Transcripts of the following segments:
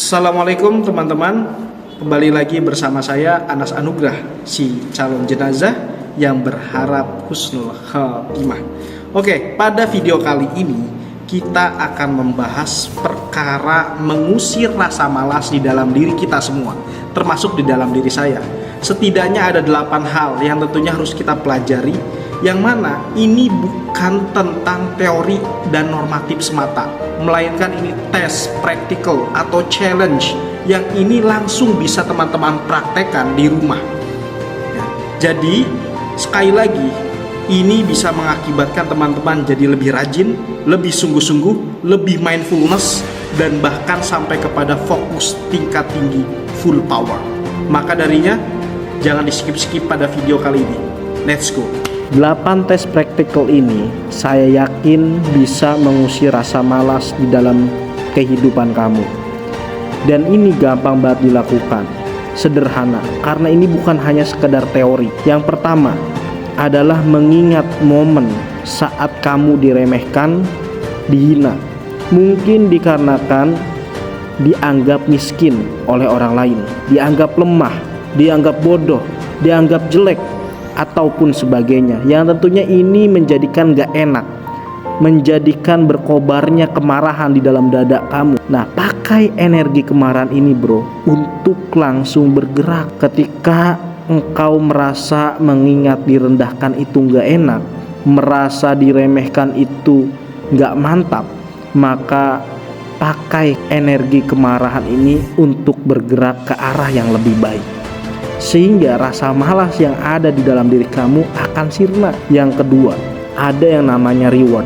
Assalamualaikum teman-teman. Kembali lagi bersama saya Anas Anugrah, si calon jenazah yang berharap husnul khatimah. Oke, pada video kali ini kita akan membahas perkara mengusir rasa malas di dalam diri kita semua, termasuk di dalam diri saya. Setidaknya ada 8 hal yang tentunya harus kita pelajari, yang mana ini bukan tentang teori dan normatif semata, melainkan ini tes, practical atau challenge yang ini langsung bisa teman-teman praktekkan di rumah ya. Jadi sekali lagi, ini bisa mengakibatkan teman-teman jadi lebih rajin, lebih sungguh-sungguh, lebih mindfulness, dan bahkan sampai kepada fokus tingkat tinggi full power. Maka darinya jangan di skip-skip pada video kali ini. Let's go. 8 tes praktikal ini saya yakin bisa mengusir rasa malas di dalam kehidupan kamu. Dan ini gampang banget dilakukan, sederhana, karena ini bukan hanya sekedar teori. Yang pertama adalah mengingat momen saat kamu diremehkan, dihina. Mungkin dikarenakan dianggap miskin oleh orang lain, dianggap lemah, dianggap bodoh, dianggap jelek, ataupun sebagainya, yang tentunya ini menjadikan gak enak, menjadikan berkobarnya kemarahan di dalam dada kamu. Nah, pakai energi kemarahan ini bro untuk langsung bergerak. Ketika engkau merasa mengingat direndahkan itu gak enak, merasa diremehkan itu gak mantap, maka pakai energi kemarahan ini untuk bergerak ke arah yang lebih baik, sehingga rasa malas yang ada di dalam diri kamu akan sirna. Yang kedua, ada yang namanya reward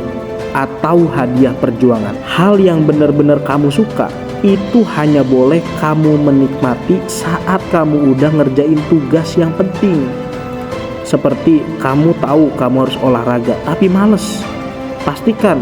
atau hadiah perjuangan. Hal yang benar-benar kamu suka itu hanya boleh kamu menikmati saat kamu udah ngerjain tugas yang penting. Seperti kamu tahu kamu harus olahraga tapi males, pastikan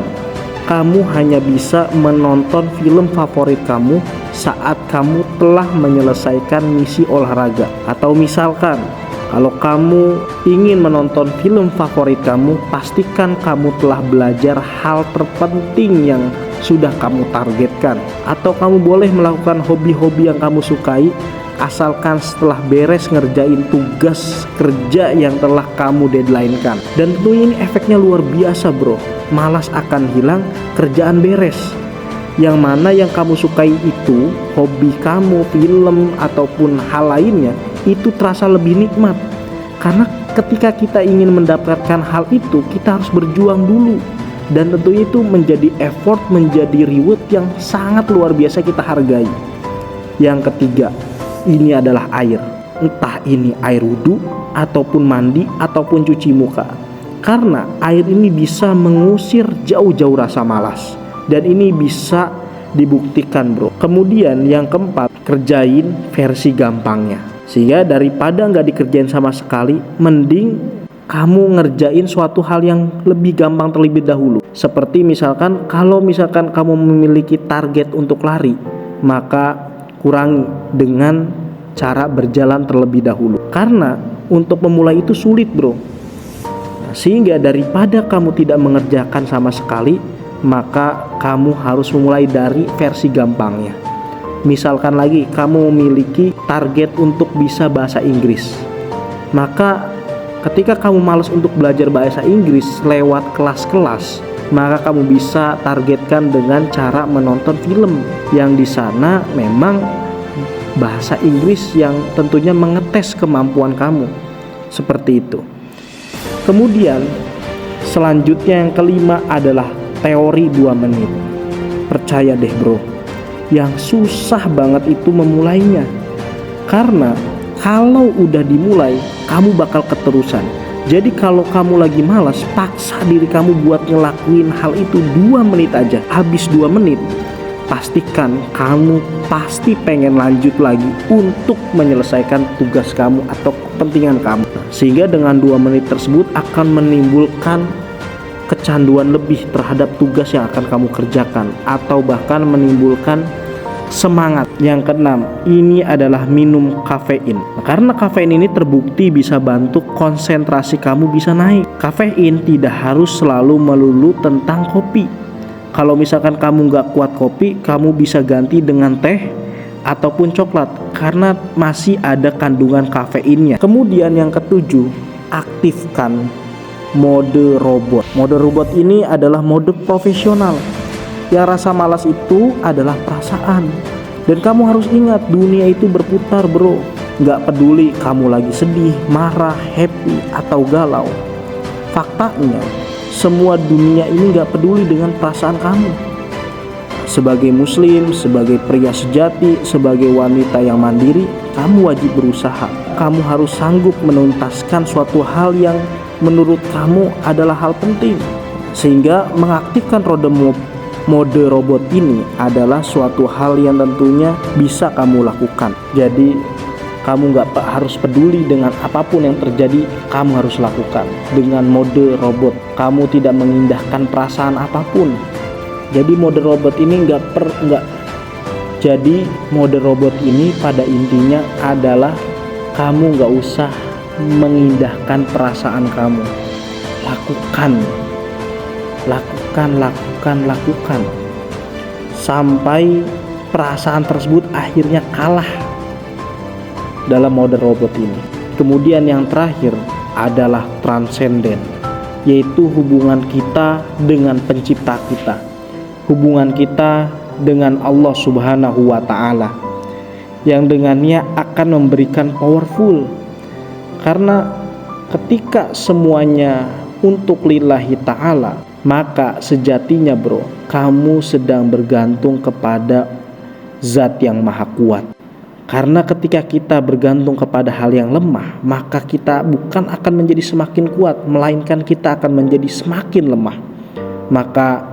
kamu hanya bisa menonton film favorit kamu saat kamu telah menyelesaikan misi olahraga. Atau misalkan kalau kamu ingin menonton film favorit kamu, pastikan kamu telah belajar hal terpenting yang sudah kamu targetkan. Atau kamu boleh melakukan hobi-hobi yang kamu sukai, asalkan setelah beres ngerjain tugas kerja yang telah kamu deadline-kan. Dan tentunya ini efeknya luar biasa bro, malas akan hilang, kerjaan beres. Yang mana yang kamu sukai itu, hobi kamu, film ataupun hal lainnya, itu terasa lebih nikmat. Karena ketika kita ingin mendapatkan hal itu, kita harus berjuang dulu. Dan tentunya itu menjadi effort, menjadi reward yang sangat luar biasa kita hargai. Yang ketiga, ini adalah air. Entah ini air wudhu, ataupun mandi, ataupun cuci muka. Karena air ini bisa mengusir jauh-jauh rasa malas. Dan ini bisa dibuktikan bro. Kemudian yang keempat, kerjain versi gampangnya. Sehingga daripada nggak dikerjain sama sekali, mending kamu ngerjain suatu hal yang lebih gampang terlebih dahulu. Seperti misalkan kalau misalkan kamu memiliki target untuk lari, maka kurangi dengan cara berjalan terlebih dahulu. Karena untuk memulai itu sulit bro. Sehingga daripada kamu tidak mengerjakan sama sekali, maka kamu harus memulai dari versi gampangnya. Misalkan lagi kamu memiliki target untuk bisa bahasa Inggris, maka ketika kamu malas untuk belajar bahasa Inggris lewat kelas-kelas, maka kamu bisa targetkan dengan cara menonton film yang di sana memang bahasa Inggris yang tentunya mengetes kemampuan kamu. Seperti itu. Kemudian selanjutnya yang kelima adalah teori 2 menit. Percaya deh bro, yang susah banget itu memulainya. Karena kalau udah dimulai, kamu bakal keterusan. Jadi kalau kamu lagi malas, paksa diri kamu buat ngelakuin hal itu 2 menit aja. Habis 2 menit, pastikan kamu pasti pengen lanjut lagi untuk menyelesaikan tugas kamu atau kepentingan kamu. Sehingga dengan 2 menit tersebut akan menimbulkan kecanduan lebih terhadap tugas yang akan kamu kerjakan, atau bahkan menimbulkan semangat. Yang keenam, ini adalah minum kafein. Karena kafein ini terbukti bisa bantu konsentrasi kamu bisa naik. Kafein tidak harus selalu melulu tentang kopi. Kalau misalkan kamu nggak kuat kopi, kamu bisa ganti dengan teh, ataupun coklat karena masih ada kandungan kafeinnya. Kemudian yang ketujuh, aktifkan mode robot. Mode robot ini adalah mode profesional. Ya, rasa malas itu adalah perasaan. Dan kamu harus ingat, dunia itu berputar bro. Gak peduli kamu lagi sedih, marah, happy, atau galau. Faktanya, semua dunia ini gak peduli dengan perasaan kamu. Sebagai muslim, sebagai pria sejati, sebagai wanita yang mandiri, kamu wajib berusaha. Kamu harus sanggup menuntaskan suatu hal yang menurut kamu adalah hal penting. Sehingga mengaktifkan mode robot ini adalah suatu hal yang tentunya bisa kamu lakukan. Jadi kamu gak harus peduli dengan apapun yang terjadi, kamu harus lakukan dengan mode robot. Kamu tidak mengindahkan perasaan apapun. Jadi mode robot ini Jadi mode robot ini pada intinya adalah kamu gak usah mengindahkan perasaan kamu. Lakukan sampai perasaan tersebut akhirnya kalah dalam mode robot ini. Kemudian yang terakhir adalah transenden, yaitu hubungan kita dengan pencipta kita, hubungan kita dengan Allah Subhanahu wa Ta'ala, yang dengannya akan memberikan powerful. Karena ketika semuanya untuk lillahi ta'ala, maka sejatinya bro, kamu sedang bergantung kepada zat yang maha kuat. Karena ketika kita bergantung kepada hal yang lemah, maka kita bukan akan menjadi semakin kuat, melainkan kita akan menjadi semakin lemah. Maka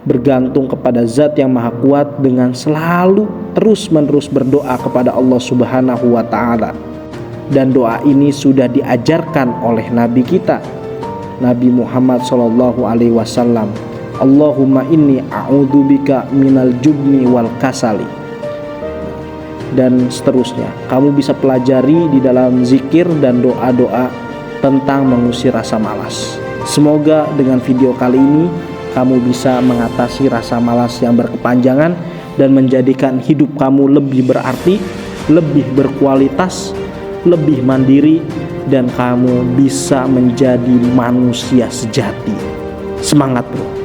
bergantung kepada zat yang maha kuat dengan selalu terus-menerus berdoa kepada Allah Subhanahu wa Ta'ala. Dan doa ini sudah diajarkan oleh Nabi kita, Nabi Muhammad SAW. Allahumma inni a'udzubika minal jubni wal kasali. Dan seterusnya. Kamu bisa pelajari di dalam zikir dan doa-doa tentang mengusir rasa malas. Semoga dengan video kali ini kamu bisa mengatasi rasa malas yang berkepanjangan dan menjadikan hidup kamu lebih berarti, lebih berkualitas, lebih mandiri, dan kamu bisa menjadi manusia sejati. Semangat bro.